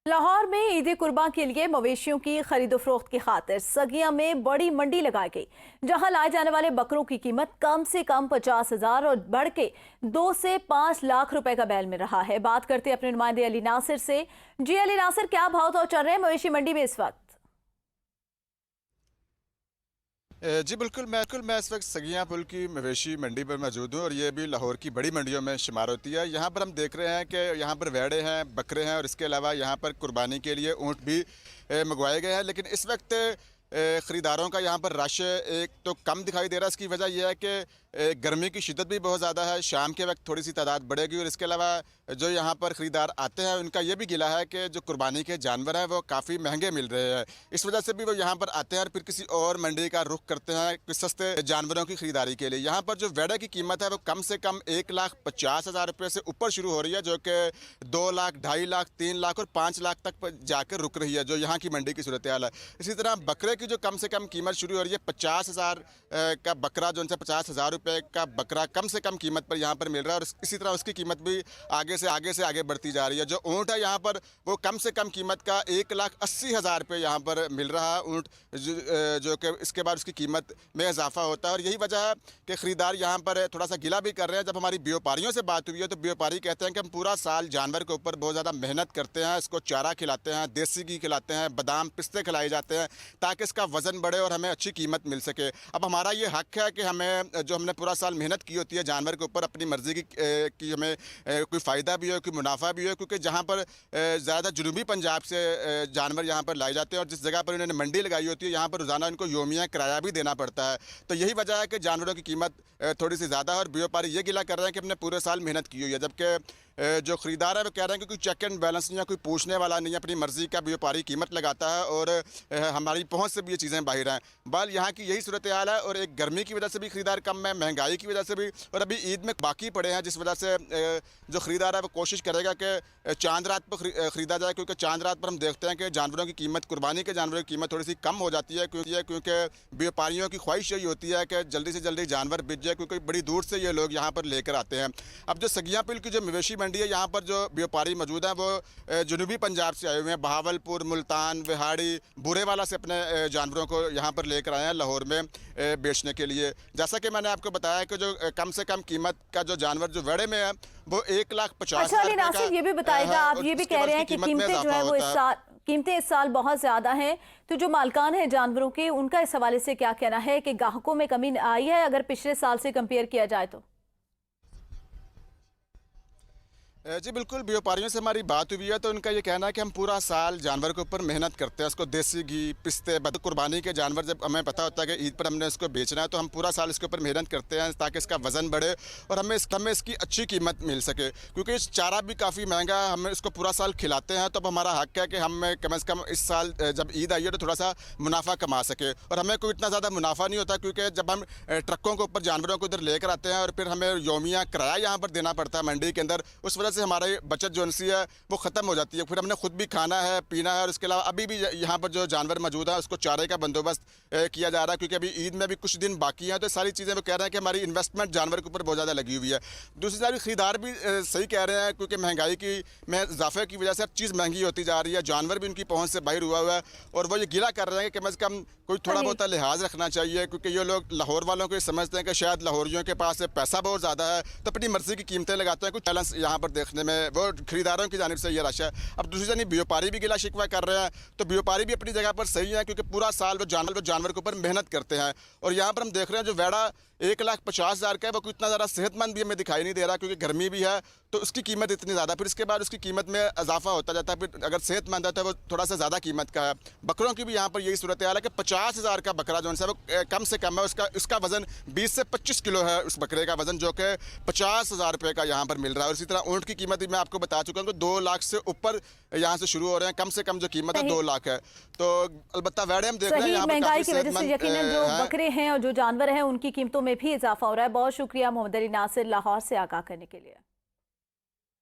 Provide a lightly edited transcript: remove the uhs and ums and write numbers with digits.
लाहौर में ईद कुर्बान के लिए मवेशियों की खरीदो फरोख्त की खातिर सगिया में बड़ी मंडी लगाई गई, जहां लाए जाने वाले बकरों की कीमत कम से कम 50,000 और बढ़ के 2 से 5 लाख रुपए का बैल मिल रहा है। बात करते हैं अपने नुमाइंदे अली नासिर से। जी अली नासिर, क्या भाव तो चल रहे हैं मवेशी मंडी में इस वक्त? जी बिल्कुल मैं इस वक्त सगिया पुल की मवेशी मंडी पर मौजूद हूँ और ये भी लाहौर की बड़ी मंडियों में शुमार होती है। यहाँ पर हम देख रहे हैं कि यहाँ पर वेड़े हैं, बकरे हैं और इसके अलावा यहाँ पर कुर्बानी के लिए ऊँट भी मंगवाए गए हैं। लेकिन इस वक्त ख़रीदारों का यहाँ पर रश एक तो कम दिखाई दे रहा है। इसकी वजह यह है कि गर्मी की शिद्दत भी बहुत ज़्यादा है। शाम के वक्त थोड़ी सी तादाद बढ़ेगी और इसके अलावा जो यहाँ पर ख़रीदार आते हैं उनका ये भी गिला है कि जो कुर्बानी के जानवर हैं वो काफ़ी महंगे मिल रहे हैं। इस वजह से भी वो यहाँ पर आते हैं और फिर किसी और मंडी का रुख करते हैं कुछ सस्ते जानवरों की ख़रीदारी के लिए। यहाँ पर जो वेड़े की कीमत है वो कम से कम 1,50,000 रुपये से ऊपर शुरू हो रही है, जो कि 2 लाख, 2.5 लाख, 3 लाख और 5 लाख तक जाकर रुक रही है, जो यहाँ की मंडी की सूरत हाल है। इसी तरह बकरे की जो कम से कम कीमत शुरू हो रही है 50,000 का बकरा, जो उनसे 50,000 रुपये का बकरा कम से कम कीमत पर यहाँ पर मिल रहा है और इसी तरह उसकी कीमत भी आगे से आगे बढ़ती जा रही है। जो ऊँट है यहाँ पर वो कम से कम कीमत का 1,80,000 रुपये यहाँ पर मिल रहा है ऊँट, जो कि इसके बाद उसकी कीमत में इजाफा होता है। और यही वजह है कि ख़रीदार यहाँ पर थोड़ा सा गिला भी कर रहे हैं। जब हमारी व्यापारियों से बात हुई है तो व्यापारी कहते हैं कि हम पूरा साल जानवर के ऊपर बहुत ज़्यादा मेहनत करते हैं, इसको चारा खिलाते हैं, देसी घी खिलाते हैं, बादाम पिस्ते खिलाए जाते हैं ताकि इसका वज़न बढ़े और हमें अच्छी कीमत मिल सके। अब हमारा ये हक है कि हमने पूरा साल मेहनत की होती है जानवर के ऊपर, अपनी मर्ज़ी की हमें कोई फ़ायदा भी हो, कोई मुनाफा भी हो, क्योंकि जहाँ पर ज़्यादा जनूबी पंजाब से जानवर यहाँ पर लाए जाते हैं और जिस जगह पर इन्होंने मंडी लगाई होती है यहाँ पर रोज़ाना इनको योमिया किराया भी देना पड़ता है। तो यही वजह है कि जानवरों की कीमत थोड़ी सी ज़्यादा है और व्यापारी ये गिला कर रहे हैं कि हमने पूरे साल मेहनत की हुई है, जबकि जो ख़रीदार है वो कह रहे हैं कि कोई चेक एंड बैलेंस नहीं है, कोई पूछने वाला नहीं है, अपनी मर्ज़ी का व्यापारी कीमत लगाता है और हमारी पहुँच से भी ये चीज़ें बाहर हैं। बल यहाँ की यही सूरत हाल है और एक गर्मी की वजह से भी ख़रीदार कम है, महंगाई की वजह से भी, और अभी ईद में बाकी पड़े हैं, जिस वजह से जो ख़रीदार है वो कोशिश करेगा कि चांद रात पर ख़रीदा जाए, क्योंकि चांद रात पर हम देखते हैं कि जानवरों की कीमत, कुर्बानी के जानवरों की कीमत थोड़ी सी कम हो जाती है, क्योंकि व्यापारियों की ख्वाहिश यही होती है कि जल्दी से जल्दी जानवर बिक जाए, क्योंकि बड़ी दूर से ये लोग यहाँ पर लेकर आते हैं। अब जो सगिया पुल की जो मवेशी मंडी है यहाँ पर जो व्यापारी मौजूद हैं वो जनूबी पंजाब से आए हुए हैं, बहावलपुर, मुल्तान, बिहाड़ी, बुरेवाला से अपने जानवरों को यहाँ पर लेकर आए हैं लाहौर में बेचने के लिए। जैसा कि मैंने आपको बताया कि जो कम से कम कीमत का जो जानवर जो वेड़े में है वो 1,50,000 का ये भी बताएगा। आप ये भी कह रहे हैं कि कीमतें जो है वो कीमतें इस साल बहुत ज़्यादा हैं, तो जो मालकान हैं जानवरों के, उनका इस हवाले से क्या कहना है कि ग्राहकों में कमी आई है अगर पिछले साल से कंपेयर किया जाए तो? जी बिल्कुल, व्यापारियों से हमारी बात हुई है तो उनका ये कहना है कि हम पूरा साल जानवर के ऊपर मेहनत करते हैं, उसको देसी घी, पिस्ते, कुर्बानी के जानवर जब हमें पता होता है कि ईद पर हमने इसको बेचना है तो हम पूरा साल इसके ऊपर मेहनत करते हैं ताकि इसका वज़न बढ़े और हमें इसकी अच्छी कीमत मिल सके, क्योंकि इस चारा भी काफ़ी महंगा है। हम इसको पूरा साल खिलाते हैं तो अब हमारा हक है कि हमें कम से कम इस साल जब ईद आई है तो थोड़ा सा मुनाफा कमा सके। और हमें कोई इतना ज़्यादा मुनाफा नहीं होता, क्योंकि जब हम ट्रकों के ऊपर जानवरों को इधर लेकर आते हैं और फिर हमें योमिया किराया यहाँ पर देना पड़ता है मंडी के अंदर, उस वजह से हमारी बचत जो सी है वो ख़त्म हो जाती है। फिर हमने खुद भी खाना है, पीना है और इसके अलावा अभी भी यहाँ पर जो जानवर मौजूद है उसको चारे का बंदोबस्त किया जा रहा है, क्योंकि अभी ईद में भी कुछ दिन बाकी हैं। तो सारी चीज़ें वो कह रहे हैं कि हमारी इन्वेस्टमेंट जानवर के ऊपर बहुत ज़्यादा लगी हुई है। दूसरी तरफ ख़रीदार भी सही कह रहे हैं, क्योंकि महंगाई की इजाफे की वजह से हर चीज़ महंगी होती जा रही है, जानवर भी उनकी पहुँच से बाहर हुआ है और वो ये गिला कर रहे हैं कि कम से कम कोई थोड़ा बहुत लिहाज रखना चाहिए, क्योंकि ये लोग लाहौर वालों को समझते हैं कि शायद लाहौरियों के पास पैसा बहुत ज़्यादा है तो अपनी मर्ज़ी की कीमतें लगाते हैं। कुछ बैलेंस यहाँ पर देखने में वो खरीदारों की जानिब से ये रश है। अब दूसरी जानिब व्यापारी भी गिला शिकवा कर रहे हैं, तो व्यापारी भी अपनी जगह पर सही है, क्योंकि पूरा साल वो जानवर के ऊपर मेहनत करते हैं। और यहाँ पर हम देख रहे हैं जो वेड़ा 1,50,000 का है वो कोई इतना ज़्यादा सेहतमंद भी हमें दिखाई नहीं दे रहा, क्योंकि गर्मी भी है तो उसकी कीमत इतनी ज़्यादा, फिर इसके बाद उसकी कीमत में इजाफा होता जाता है। फिर अगर सेहतमंद है तो वो थोड़ा सा ज़्यादा कीमत का है। बकरों की भी यहाँ पर यही सूरत हाल है कि 50,000 का बकरा जो है वो कम से कम है, उसका वज़न 20 से 25 किलो है उस बकरे का वज़न, जो कि 50,000 रुपये का यहाँ पर मिल रहा है। और इसी तरह ऊँट की कीमत भी मैं आपको बता चुका हूँ कि 2 लाख से ऊपर यहाँ से शुरू हो रहे हैं, कम से कम जो कीमत है 2 लाख है। तो अलबत्ता वेड़े हम देख रहे हैं यहाँ पर महंगाई की वजह से यकीनन जो बकरे हैं और जो जानवर हैं उनकी कीमतों में भी इजाफा हो रहा है। बहुत शुक्रिया मोहम्मद अली नासिर लाहौर से आगाह करने के लिए।